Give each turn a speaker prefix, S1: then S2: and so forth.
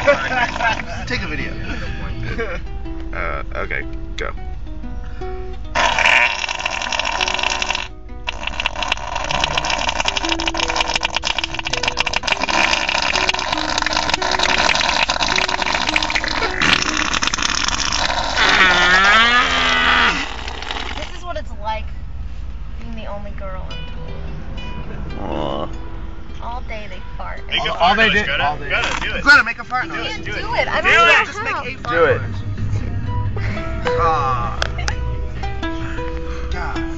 S1: Take a video.
S2: Okay, go.
S3: This is what it's like being the only girl on tour. All day they fart.
S4: Make a fart noise, Greta. Greta, do it.
S1: Greta, make a fart noise.
S3: I can't do it. I don't
S4: Do
S3: know
S4: it.
S3: how.
S1: Just make a fart
S2: Do it.
S1: noise. Ah. God.